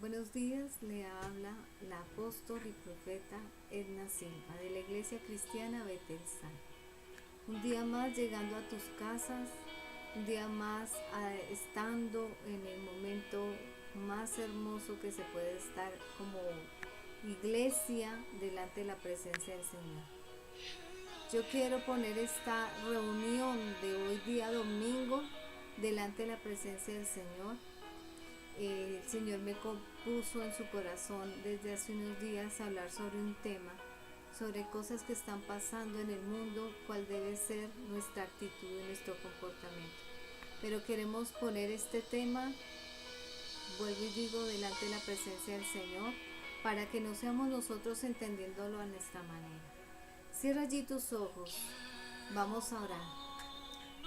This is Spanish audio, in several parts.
Buenos días, le habla la apóstol y profeta Edna Silva de la Iglesia Cristiana Betesda. Un día más llegando a tus casas, un día más estando en el momento más hermoso que se puede estar como iglesia delante de la presencia del Señor. Yo quiero poner esta reunión de hoy día domingo delante de la presencia del Señor. El Señor me compuso en su corazón desde hace unos días hablar sobre un tema, sobre cosas que están pasando en el mundo, cuál debe ser nuestra actitud y nuestro comportamiento. Pero queremos poner este tema, vuelvo y digo, delante de la presencia del Señor, para que no seamos nosotros entendiéndolo en esta manera. Cierra allí tus ojos, vamos a orar.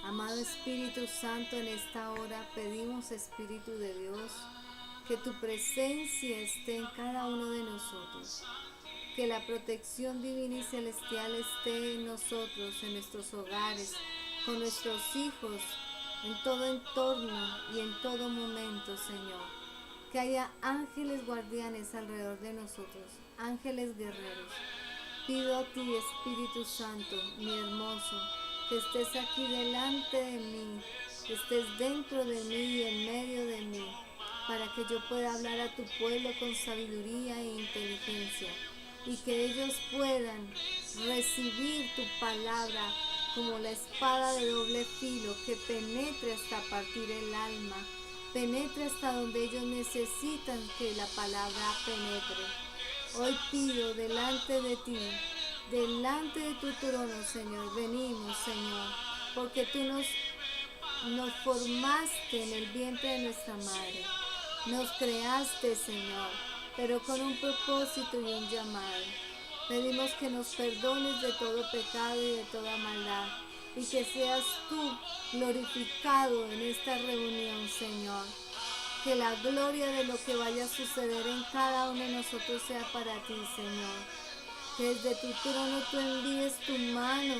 Amado Espíritu Santo, en esta hora pedimos, Espíritu de Dios, que tu presencia esté en cada uno de nosotros, que la protección divina y celestial esté en nosotros, en nuestros hogares, con nuestros hijos, en todo entorno y en todo momento, Señor. Que haya ángeles guardianes alrededor de nosotros, ángeles guerreros. Pido a ti, Espíritu Santo, mi hermoso, que estés aquí delante de mí, que estés dentro de mí y en medio de mí, para que yo pueda hablar a tu pueblo con sabiduría e inteligencia, y que ellos puedan recibir tu palabra como la espada de doble filo que penetre hasta partir el alma, penetre hasta donde ellos necesitan que la palabra penetre. Hoy pido delante de ti, delante de tu trono, Señor, venimos, Señor, porque tú nos formaste en el vientre de nuestra madre, nos creaste, Señor, pero con un propósito y un llamado. Pedimos que nos perdones de todo pecado y de toda maldad, y que seas tú glorificado en esta reunión, Señor. Que la gloria de lo que vaya a suceder en cada uno de nosotros sea para ti, Señor. Que desde tu trono tú envíes tu mano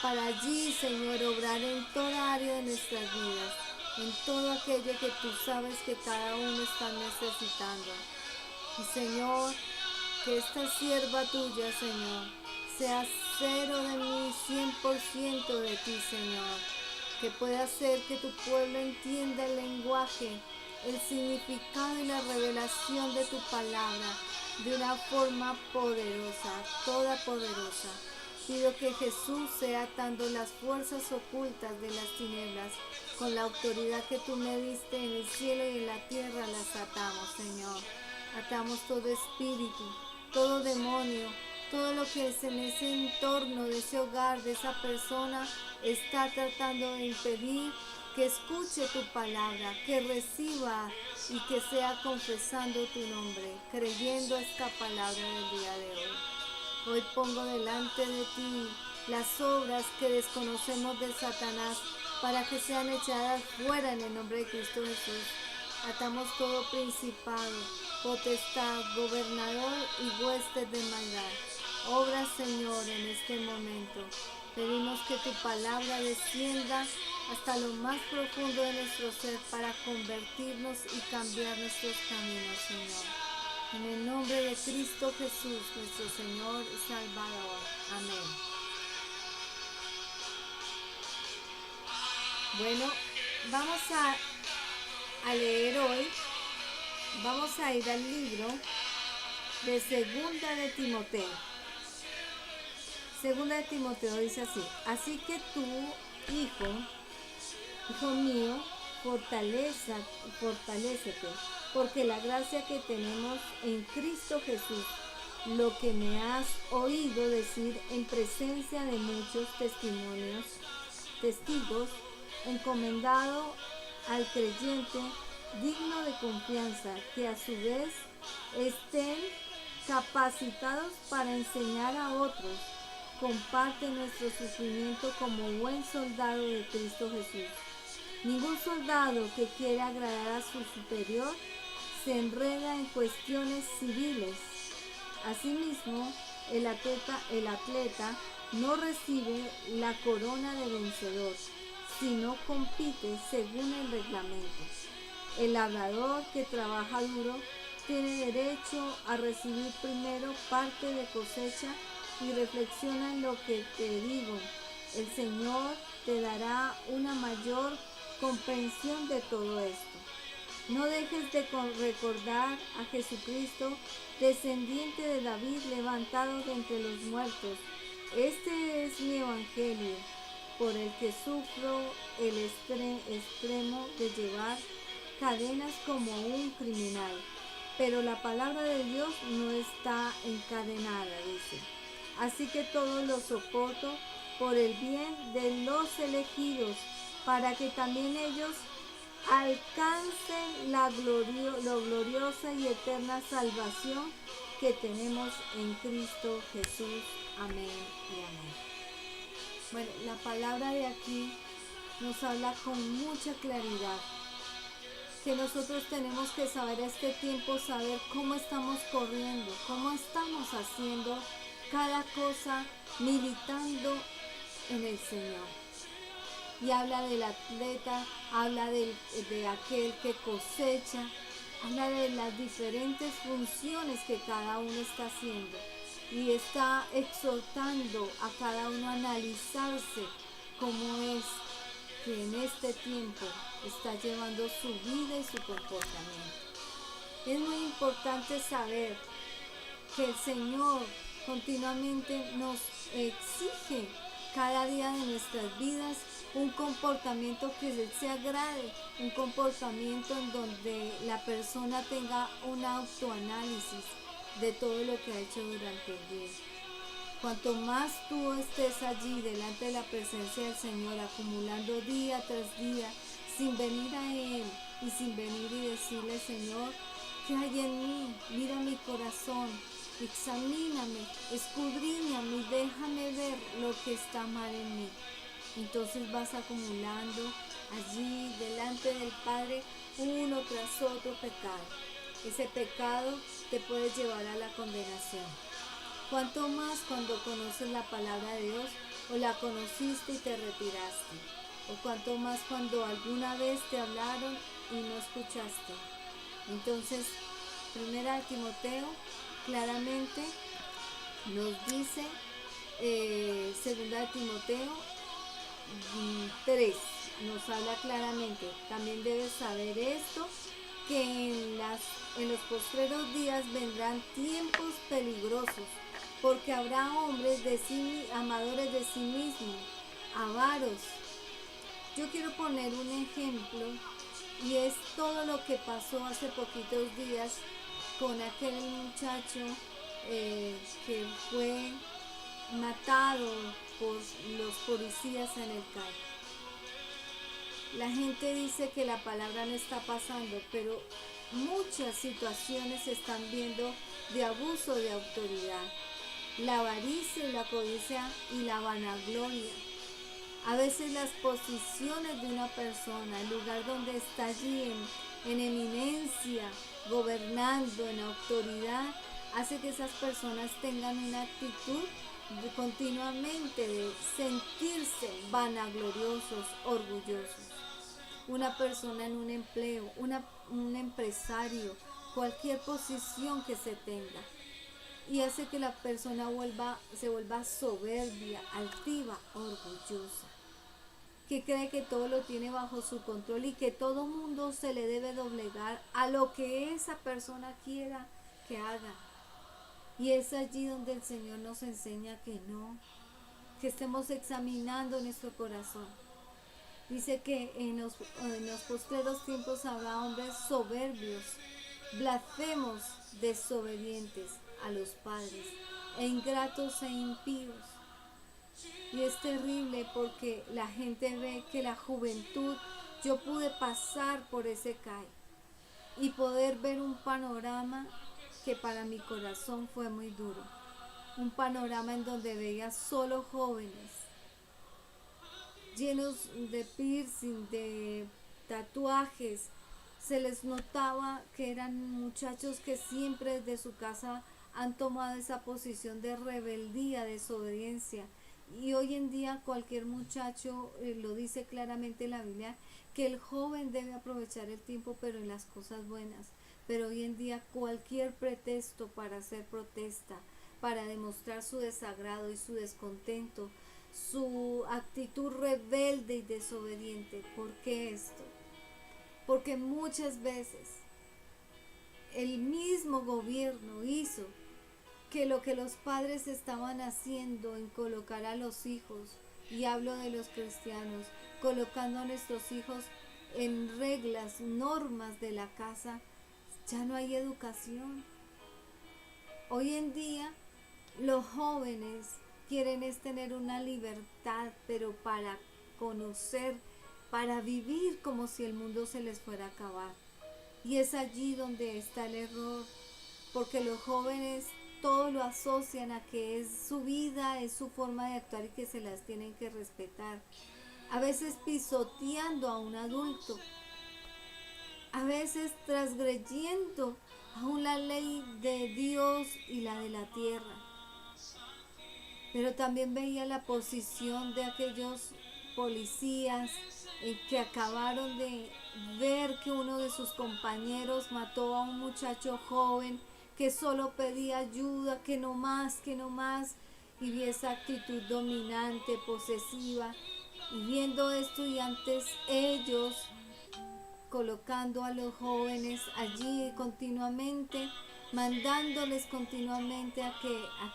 para allí, Señor, obrar en toda área de nuestras vidas, en todo aquello que tú sabes que cada uno está necesitando. Y Señor, que esta sierva tuya, Señor, sea cero de mí, 100% de ti, Señor. Que pueda hacer que tu pueblo entienda el lenguaje, el significado y la revelación de tu palabra de una forma poderosa, toda poderosa. Pido que Jesús sea atando las fuerzas ocultas de las tinieblas, con la autoridad que tú me diste en el cielo y en la tierra las atamos, Señor. Atamos todo espíritu, todo demonio, todo lo que es en ese entorno de ese hogar, de esa persona, está tratando de impedir que escuche tu palabra, que reciba y que sea confesando tu nombre, creyendo esta palabra del día de hoy. Hoy pongo delante de ti las obras que desconocemos de Satanás para que sean echadas fuera en el nombre de Cristo Jesús. Atamos todo principado, potestad, gobernador y huestes de maldad. Obra, Señor, en este momento. Pedimos que tu palabra descienda hasta lo más profundo de nuestro ser para convertirnos y cambiar nuestros caminos, Señor. En el nombre de Cristo Jesús, nuestro Señor y Salvador. Amén. Bueno, vamos a leer hoy, vamos a ir al libro de Segunda de Timoteo. Segunda de Timoteo dice así: así que tú, hijo mío, fortalécete, porque la gracia que tenemos en Cristo Jesús, lo que me has oído decir en presencia de muchos testigos, encomendado al creyente digno de confianza, que a su vez estén capacitados para enseñar a otros. Comparte nuestro sufrimiento como buen soldado de Cristo Jesús. Ningún soldado que quiera agradar a su superior se enreda en cuestiones civiles. Asimismo, el atleta no recibe la corona de vencedor, sino compite según el reglamento. El labrador que trabaja duro tiene derecho a recibir primero parte de cosecha y reflexiona en lo que te digo. El Señor te dará una mayor comprensión de todo esto. No dejes de recordar a Jesucristo, descendiente de David, levantado de entre los muertos. Este es mi evangelio, por el que sufro el extremo de llevar cadenas como un criminal. Pero la palabra de Dios no está encadenada, dice. Así que todo lo soporto por el bien de los elegidos, para que también ellos alcancen la gloriosa y eterna salvación que tenemos en Cristo Jesús. Amén y amén. Bueno, la palabra de aquí nos habla con mucha claridad que nosotros tenemos que saber este tiempo, saber cómo estamos corriendo, cómo estamos haciendo cada cosa, militando en el Señor. Y habla del atleta, habla de aquel que cosecha, habla de las diferentes funciones que cada uno está haciendo. Y está exhortando a cada uno a analizarse cómo es que en este tiempo está llevando su vida y su comportamiento. Es muy importante saber que el Señor continuamente nos exige cada día de nuestras vidas un comportamiento que Él se agrade, un comportamiento en donde la persona tenga un autoanálisis de todo lo que ha hecho durante el día. Cuanto más tú estés allí delante de la presencia del Señor, acumulando día tras día, sin venir a Él y sin venir y decirle, Señor, ¿qué hay en mí? Mira mi corazón, examíname, escudriñame y déjame ver lo que está mal en mí. Entonces vas acumulando allí delante del Padre uno tras otro pecado. Ese pecado te puede llevar a la condenación. Cuanto más cuando conoces la palabra de Dios o la conociste y te retiraste. O cuanto más cuando alguna vez te hablaron y no escuchaste. Entonces, 1 Timoteo claramente nos dice, 2 Timoteo 3, nos habla claramente, también debes saber esto, que en los postreros días vendrán tiempos peligrosos, porque habrá hombres amadores de sí mismos, avaros. Yo quiero poner un ejemplo y es todo lo que pasó hace poquitos días con aquel muchacho que fue matado por los policías en el CAI. La gente dice que la palabra no está pasando, pero muchas situaciones se están viendo de abuso de autoridad, la avaricia y la codicia y la vanagloria. A veces las posiciones de una persona, el lugar donde está allí en eminencia, gobernando, en autoridad, hace que esas personas tengan una actitud continuamente de sentirse vanagloriosos, orgullosos. Una persona en un empleo, un empresario, cualquier posición que se tenga, y hace que la persona se vuelva soberbia, altiva, orgullosa, que cree que todo lo tiene bajo su control y que todo mundo se le debe doblegar a lo que esa persona quiera que haga. Y es allí donde el Señor nos enseña que no, que estemos examinando nuestro corazón. Dice que en los postreros tiempos habrá hombres soberbios, blasfemos, desobedientes a los padres, e ingratos e impíos. Y es terrible porque la gente ve que la juventud, yo pude pasar por ese CAI y poder ver un panorama que para mi corazón fue muy duro. Un panorama en donde veía solo jóvenes, llenos de piercing, de tatuajes. Se les notaba que eran muchachos que siempre desde su casa han tomado esa posición de rebeldía, desobediencia. Y hoy en día cualquier muchacho, lo dice claramente la Biblia, que el joven debe aprovechar el tiempo pero en las cosas buenas. Pero hoy en día cualquier pretexto para hacer protesta, para demostrar su desagrado y su descontento, su actitud rebelde y desobediente. ¿Por qué esto? Porque muchas veces el mismo gobierno hizo que lo que los padres estaban haciendo en colocar a los hijos, y hablo de los cristianos, colocando a nuestros hijos en reglas, normas de la casa, ya no hay educación. Hoy en día los jóvenes quieren es tener una libertad, pero para conocer, para vivir como si el mundo se les fuera a acabar. Y es allí donde está el error, porque los jóvenes todo lo asocian a que es su vida, es su forma de actuar y que se las tienen que respetar. A veces pisoteando a un adulto, a veces transgrediendo aún la ley de Dios y la de la tierra. Pero también veía la posición de aquellos policías que acabaron de ver que uno de sus compañeros mató a un muchacho joven que solo pedía ayuda, que no más, y vi esa actitud dominante, posesiva, y viendo esto y antes ellos colocando a los jóvenes allí continuamente, mandándoles continuamente a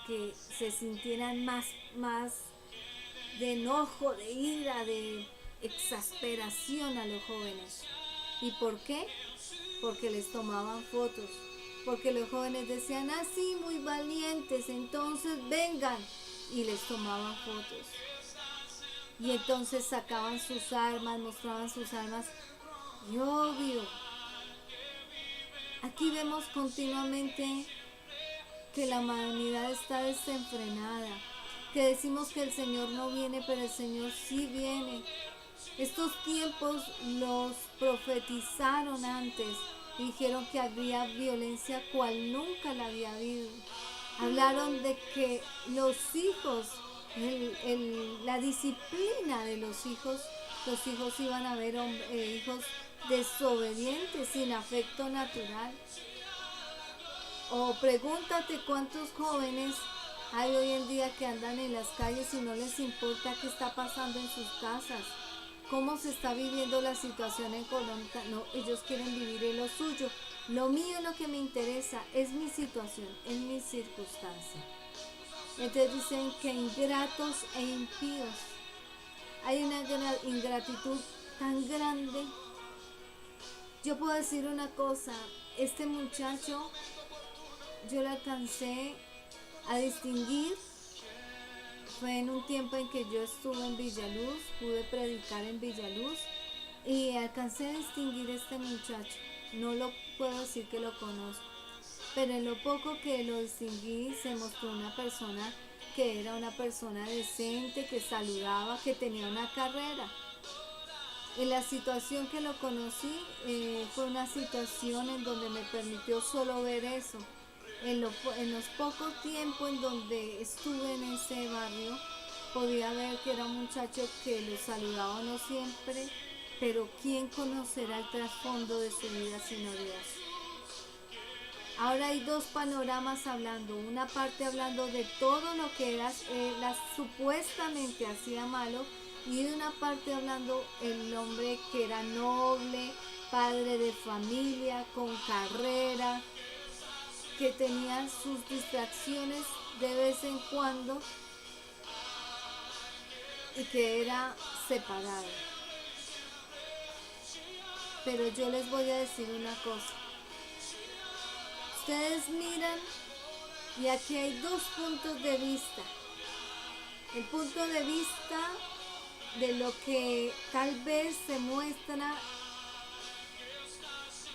que se sintieran más de enojo, de ira, de exasperación a los jóvenes. ¿Y por qué? Porque les tomaban fotos, porque los jóvenes decían, sí, muy valientes, entonces vengan, y les tomaban fotos. Y entonces sacaban sus armas, mostraban sus armas, y obvio, aquí vemos continuamente que la humanidad está desenfrenada, que decimos que el Señor no viene, pero el Señor sí viene. Estos tiempos los profetizaron antes, dijeron que había violencia cual nunca la había habido. Hablaron de que los hijos, la disciplina de los hijos iban a ver hijos desobedientes, sin afecto natural. O pregúntate cuántos jóvenes hay hoy en día que andan en las calles y no les importa qué está pasando en sus casas, cómo se está viviendo la situación económica. No, ellos quieren vivir en lo suyo. Lo mío, lo que me interesa es mi situación, es mi circunstancia. Entonces dicen que ingratos e impíos. Hay una ingratitud tan grande. Yo puedo decir una cosa, este muchacho yo lo alcancé a distinguir. Fue en un tiempo en que yo estuve en Villaluz, pude predicar en Villaluz y alcancé a distinguir a este muchacho. No lo puedo decir que lo conozco, pero en lo poco que lo distinguí se mostró una persona que era una persona decente, que saludaba, que tenía una carrera. En la situación que lo conocí fue una situación en donde me permitió solo ver eso. En los pocos tiempos en donde estuve en ese barrio, podía ver que era un muchacho que lo saludaba no siempre, pero ¿quién conocerá el trasfondo de su vida sino Dios? Ahora hay dos panoramas hablando, una parte hablando de todo lo que era, supuestamente hacía malo, y de una parte hablando el hombre que era noble, padre de familia, con carrera, que tenía sus distracciones de vez en cuando y que era separado. Pero yo les voy a decir una cosa. Ustedes miran y aquí hay dos puntos de vista. El punto de vista de lo que tal vez se muestra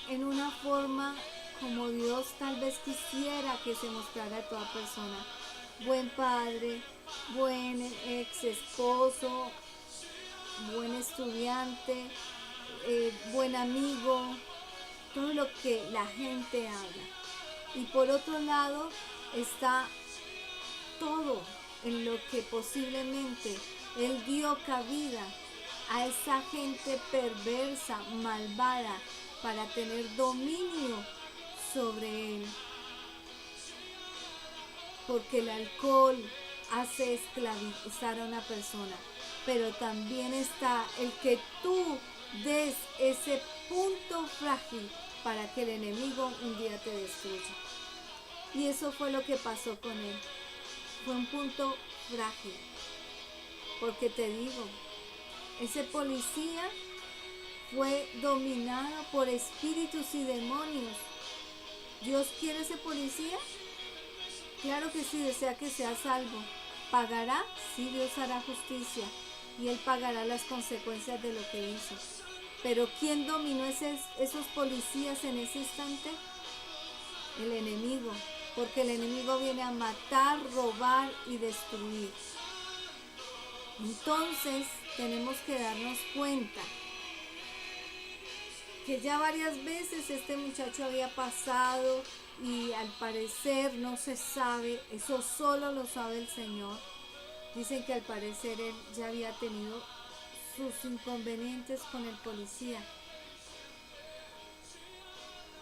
en una forma como Dios tal vez quisiera que se mostrara a toda persona. Buen padre, buen ex esposo, buen estudiante, buen amigo, todo lo que la gente habla. Y por otro lado está todo en lo que posiblemente Él dio cabida a esa gente perversa, malvada, para tener dominio sobre él. Porque el alcohol hace esclavizar a una persona, pero también está el que tú des ese punto frágil para que el enemigo un día te destruya. Y eso fue lo que pasó con él. Fue un punto frágil. Porque te digo, ese policía fue dominado por espíritus y demonios. ¿Dios quiere ese policía? Claro que sí, desea que sea salvo. ¿Pagará? Sí, Dios hará justicia y Él pagará las consecuencias de lo que hizo. Pero ¿quién dominó esos policías en ese instante? El enemigo, porque el enemigo viene a matar, robar y destruir. Entonces tenemos que darnos cuenta que ya varias veces este muchacho había pasado y al parecer no se sabe, eso solo lo sabe el Señor. Dicen que al parecer él ya había tenido sus inconvenientes con el policía.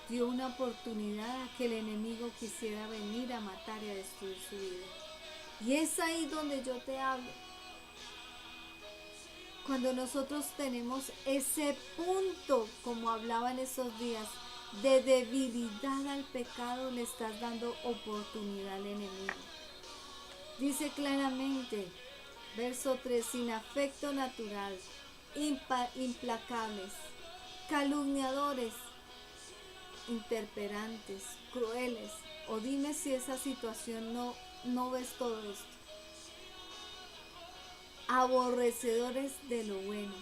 Dio una oportunidad a que el enemigo quisiera venir a matar y a destruir su vida. Y es ahí donde yo te hablo. Cuando nosotros tenemos ese punto, como hablaba en esos días, de debilidad al pecado, le estás dando oportunidad al enemigo. Dice claramente, verso 3, sin afecto natural, implacables, calumniadores, interperantes, crueles. O dime si esa situación no ves todo esto. Aborrecedores de lo bueno.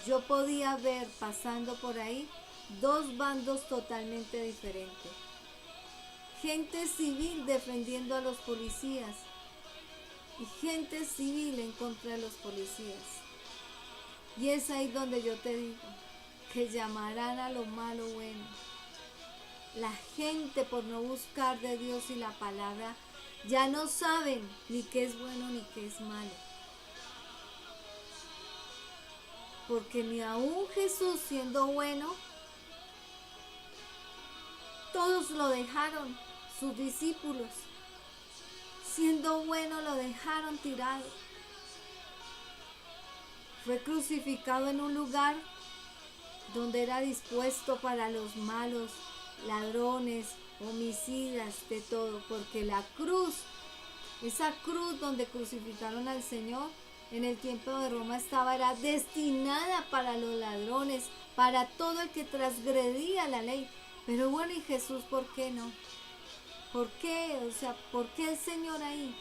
Yo podía ver pasando por ahí dos bandos totalmente diferentes. Gente civil defendiendo a los policías y gente civil en contra de los policías. Y es ahí donde yo te digo que llamarán a lo malo bueno. La gente, por no buscar de Dios y la palabra, ya no saben ni qué es bueno ni qué es malo. Porque ni aún Jesús siendo bueno, todos lo dejaron, sus discípulos. Siendo bueno lo dejaron tirado. Fue crucificado en un lugar donde era dispuesto para los malos, ladrones, homicidas, de todo, porque la cruz, esa cruz donde crucificaron al Señor, en el tiempo de Roma era destinada para los ladrones, para todo el que transgredía la ley. Pero bueno, ¿y Jesús por qué no? ¿Por qué? O sea, ¿por qué el Señor ahí?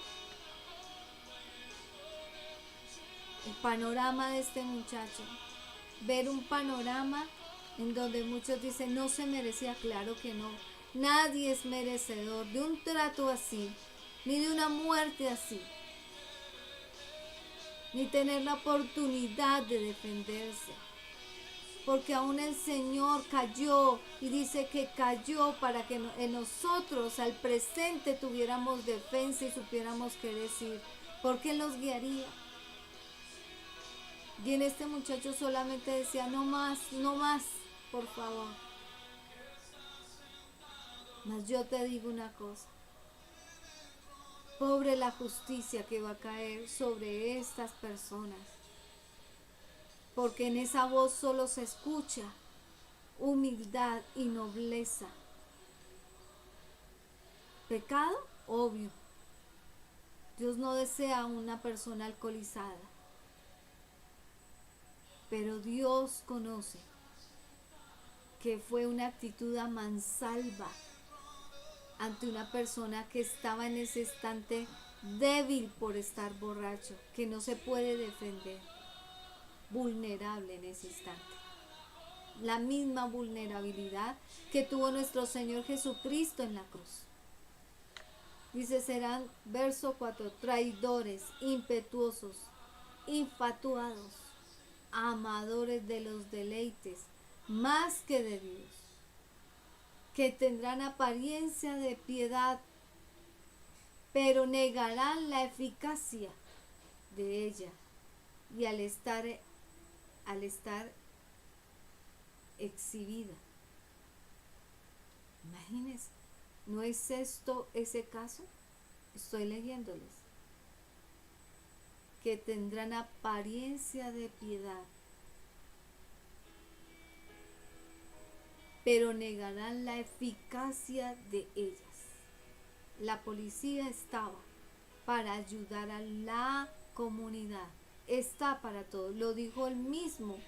El panorama de este muchacho. Ver un panorama en donde muchos dicen no se merecía, claro que no. Nadie es merecedor de un trato así, ni de una muerte así, ni tener la oportunidad de defenderse. Porque aún el Señor cayó y dice que cayó para que en nosotros al presente tuviéramos defensa y supiéramos qué decir, porque Él nos guiaría. Y en este muchacho solamente decía, no más, por favor. Mas yo te digo una cosa, pobre la justicia que va a caer sobre estas personas, porque en esa voz solo se escucha humildad y nobleza. Pecado, obvio. Dios no desea una persona alcoholizada, pero Dios conoce que fue una actitud a mansalva ante una persona que estaba en ese instante débil por estar borracho, que no se puede defender, vulnerable en ese instante. La misma vulnerabilidad que tuvo nuestro Señor Jesucristo en la cruz. Dice, serán, verso 4, traidores, impetuosos, infatuados, amadores de los deleites, más que de Dios, que tendrán apariencia de piedad, pero negarán la eficacia de ella. y al estar exhibida. Imagínense, ¿no es esto ese caso? Estoy leyéndoles. Que tendrán apariencia de piedad, pero negarán la eficacia de ellas. La policía estaba para ayudar a la comunidad, está para todo. Lo dijo el mismo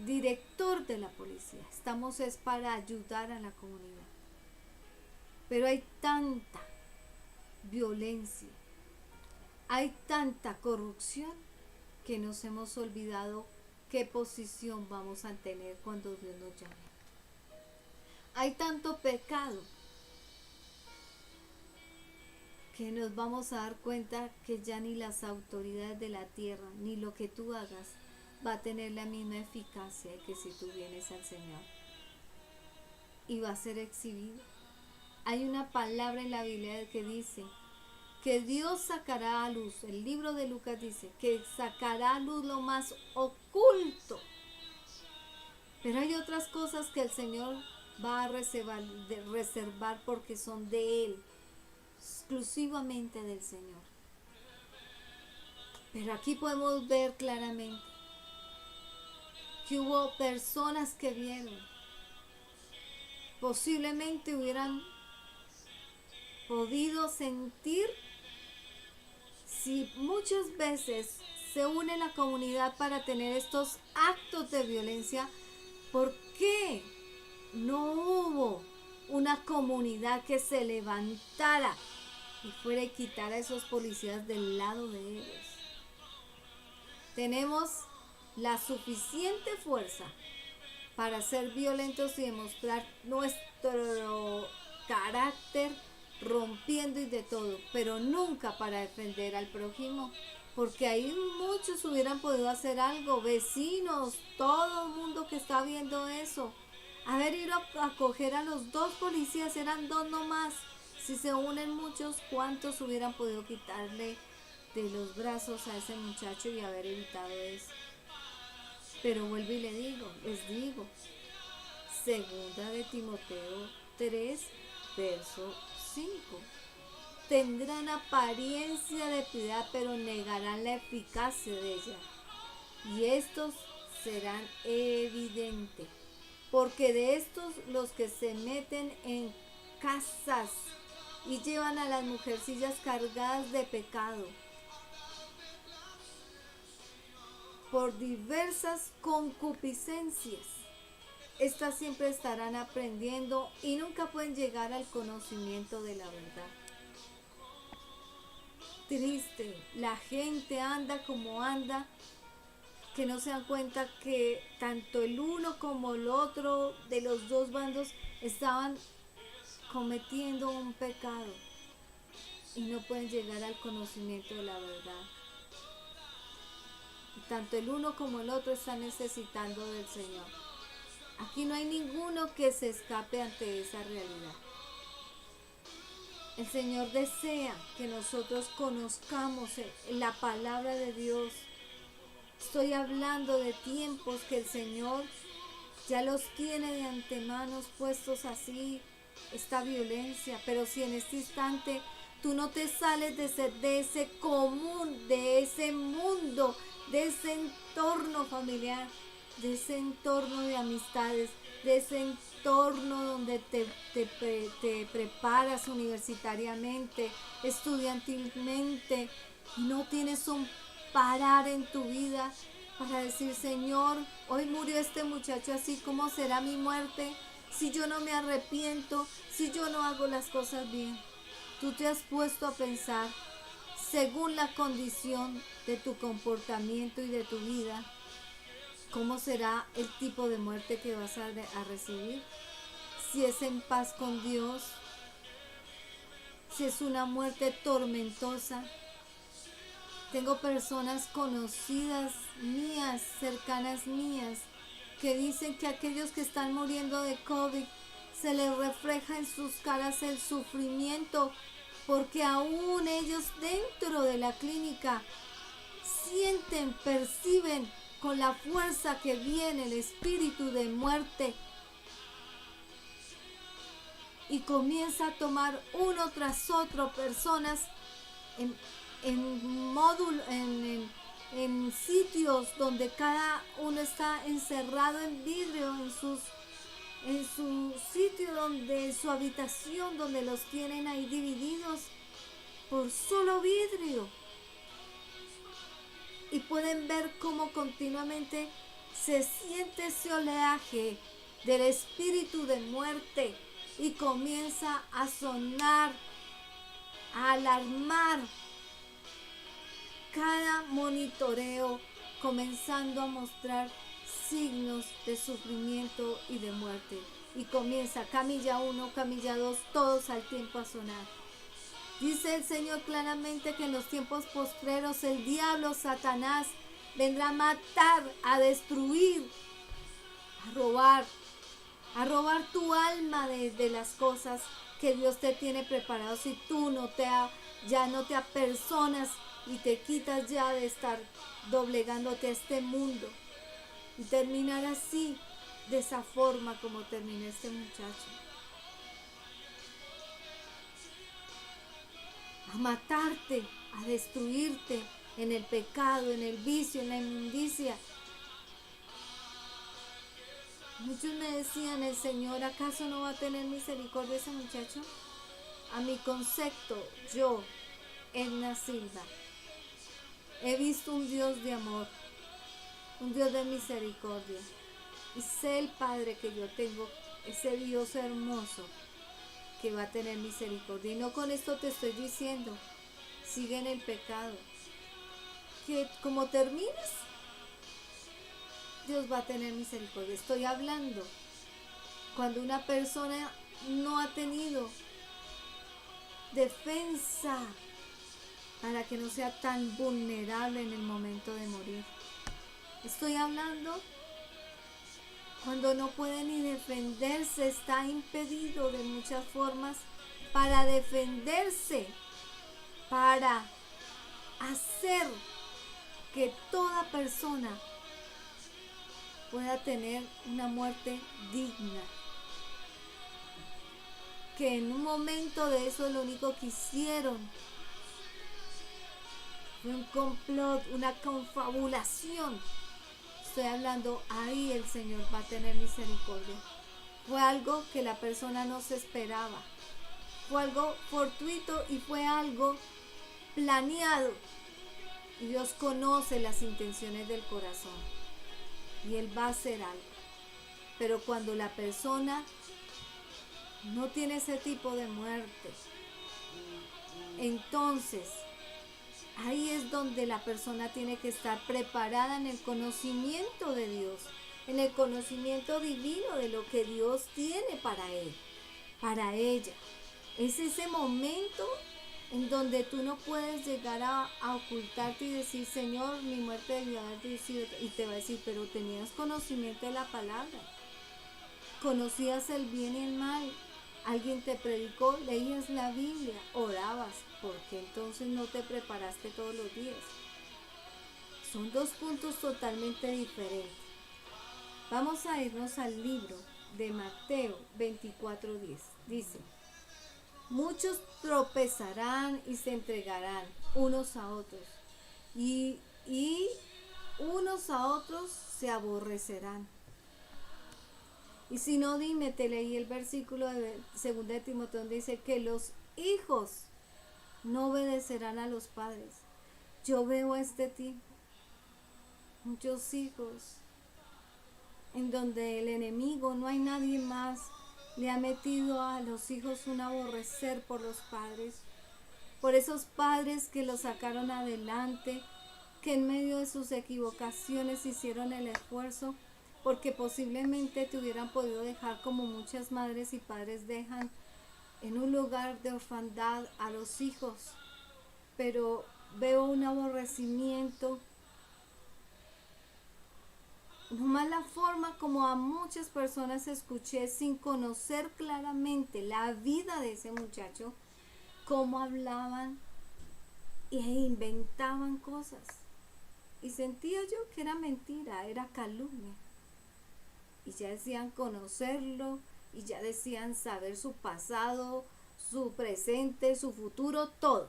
director de la policía. Estamos es para ayudar a la comunidad. Pero hay tanta violencia, hay tanta corrupción que nos hemos olvidado qué posición vamos a tener cuando Dios nos llame. Hay tanto pecado que nos vamos a dar cuenta que ya ni las autoridades de la tierra, ni lo que tú hagas, va a tener la misma eficacia que si tú vienes al Señor. Y va a ser exhibido. Hay una palabra en la Biblia que dice que Dios sacará a luz, el libro de Lucas dice, que sacará a luz lo más oculto. Pero hay otras cosas que el Señor va a reservar porque son de Él, exclusivamente del Señor. Pero aquí podemos ver claramente que hubo personas que vieron, posiblemente hubieran podido sentir, si muchas veces se une la comunidad para tener estos actos de violencia, ¿por qué no hubo una comunidad que se levantara y fuera y quitara a esos policías del lado de ellos? Tenemos la suficiente fuerza para ser violentos y demostrar nuestro carácter, rompiendo y de todo, pero nunca para defender al prójimo, porque ahí muchos hubieran podido hacer algo, vecinos, todo el mundo que está viendo eso, haber ido a coger a los dos policías, eran dos nomás. Si se unen muchos, ¿cuántos hubieran podido quitarle de los brazos a ese muchacho y haber evitado eso? Pero vuelvo y les digo, segunda de Timoteo 3, verso 5. Tendrán apariencia de piedad, pero negarán la eficacia de ella. Y estos serán evidentes, porque de estos los que se meten en casas y llevan a las mujercillas cargadas de pecado por diversas concupiscencias. Estas siempre estarán aprendiendo y nunca pueden llegar al conocimiento de la verdad. Triste, la gente anda como anda, que no se dan cuenta que tanto el uno como el otro de los dos bandos estaban cometiendo un pecado y no pueden llegar al conocimiento de la verdad. Y tanto el uno como el otro están necesitando del Señor. Aquí no hay ninguno que se escape ante esa realidad. El Señor desea que nosotros conozcamos la palabra de Dios. Estoy hablando de tiempos que el Señor ya los tiene de antemano puestos así, esta violencia. Pero si en este instante tú no te sales de ese común, de ese mundo, de ese entorno familiar, de ese entorno de amistades, de ese entorno donde te preparas universitariamente, estudiantilmente, y no tienes un parar en tu vida para decir: Señor, hoy murió este muchacho así, ¿cómo será mi muerte? Si yo no me arrepiento, si yo no hago las cosas bien. Tú te has puesto a pensar, según la condición de tu comportamiento y de tu vida, ¿cómo será el tipo de muerte que vas a recibir? Si es en paz con Dios, si es una muerte tormentosa. Tengo personas conocidas mías, cercanas mías, que dicen que aquellos que están muriendo de COVID se les refleja en sus caras el sufrimiento, porque aún ellos dentro de la clínica sienten, perciben con la fuerza que viene el espíritu de muerte y comienza a tomar uno tras otro personas en sitios donde cada uno está encerrado en vidrio, en su sitio, en su habitación, donde los tienen ahí divididos por solo vidrio. Y pueden ver cómo continuamente se siente ese oleaje del espíritu de muerte y comienza a sonar, a alarmar cada monitoreo, comenzando a mostrar signos de sufrimiento y de muerte. Y comienza camilla 1, camilla 2, todos al tiempo a sonar. Dice el Señor claramente que en los tiempos postreros el diablo, Satanás, vendrá a matar, a destruir, a robar tu alma de las cosas que Dios te tiene preparado. Si tú ya no te apersonas y te quitas ya de estar doblegándote a este mundo y terminar así, de esa forma como terminó este muchacho. A matarte, a destruirte en el pecado, en el vicio, en la inmundicia. Muchos me decían, el Señor, ¿acaso no va a tener misericordia de ese muchacho? A mi concepto, yo, Edna Silva, he visto un Dios de amor, un Dios de misericordia. Y sé el Padre que yo tengo, ese Dios hermoso, que va a tener misericordia. Y no con esto te estoy diciendo, sigue en el pecado. Que como termines, Dios va a tener misericordia. Estoy hablando cuando una persona no ha tenido defensa para que no sea tan vulnerable en el momento de morir. Estoy hablando cuando no puede ni defenderse, está impedido de muchas formas para defenderse, para hacer que toda persona pueda tener una muerte digna. Que en un momento de eso lo único que hicieron fue un complot, una confabulación. Estoy hablando, ahí el Señor va a tener misericordia. Fue algo que la persona no se esperaba. Fue algo fortuito y fue algo planeado. Y Dios conoce las intenciones del corazón. Y Él va a hacer algo. Pero cuando la persona no tiene ese tipo de muerte, entonces ahí es donde la persona tiene que estar preparada en el conocimiento de Dios, en el conocimiento divino de lo que Dios tiene para él, para ella. Es ese momento en donde tú no puedes llegar a ocultarte y decir, Señor, mi muerte debió haber sido, y te va a decir, pero tenías conocimiento de la palabra, conocías el bien y el mal, alguien te predicó, leías la Biblia, orabas. ¿Por qué entonces no te preparaste todos los días? Son dos puntos totalmente diferentes. Vamos a irnos al libro de Mateo 24:10. Dice, muchos tropezarán y se entregarán unos a otros, y unos a otros se aborrecerán. Y si no, dime, te leí el versículo de 2 de Timoteo donde dice que los hijos no obedecerán a los padres. Yo veo este tipo, muchos hijos, en donde el enemigo, no hay nadie más, le ha metido a los hijos un aborrecer por los padres, por esos padres que los sacaron adelante, que en medio de sus equivocaciones hicieron el esfuerzo, porque posiblemente te hubieran podido dejar como muchas madres y padres dejan en un lugar de orfandad a los hijos. Pero veo un aborrecimiento, nomás la forma como a muchas personas escuché sin conocer claramente la vida de ese muchacho, cómo hablaban e inventaban cosas. y sentía yo que era mentira, era calumnia. Y ya decían conocerlo, y ya decían saber su pasado, su presente, su futuro, todo.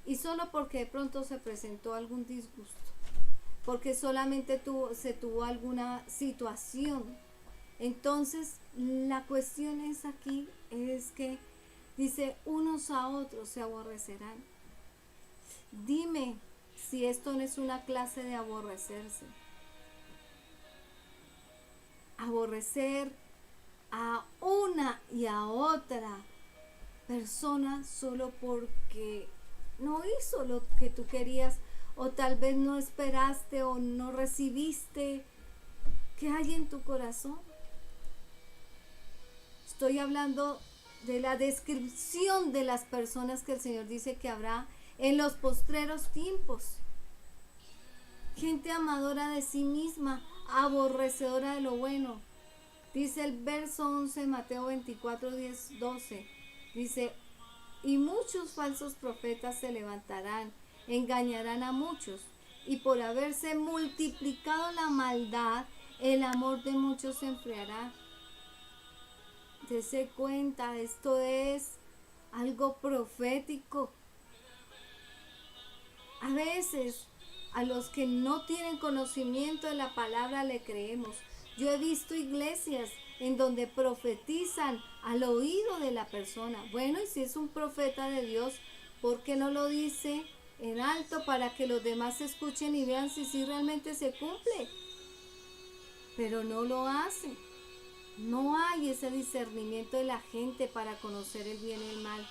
Y solo porque de pronto se presentó algún disgusto, porque solamente se tuvo alguna situación. Entonces la cuestión es aquí, es que dice, unos a otros se aborrecerán. Dime si esto no es una clase de aborrecerse. Aborrecer a una y a otra persona solo porque no hizo lo que tú querías, o tal vez no esperaste o no recibiste que hay en tu corazón. Estoy hablando de la descripción de las personas que el Señor dice que habrá en los postreros tiempos. Gente amadora de sí misma, aborrecedora de lo bueno. Dice el verso 11, Mateo 24, 10, 12. Dice, y muchos falsos profetas se levantarán, engañarán a muchos, y por haberse multiplicado la maldad, el amor de muchos se enfriará. Dese cuenta, esto es algo profético. A veces a los que no tienen conocimiento de la palabra le creemos. Yo he visto iglesias en donde profetizan al oído de la persona. Bueno, y si es un profeta de Dios, ¿por qué no lo dice en alto para que los demás escuchen y vean si sí realmente se cumple? Pero no lo hace. No hay ese discernimiento de la gente para conocer el bien y el mal.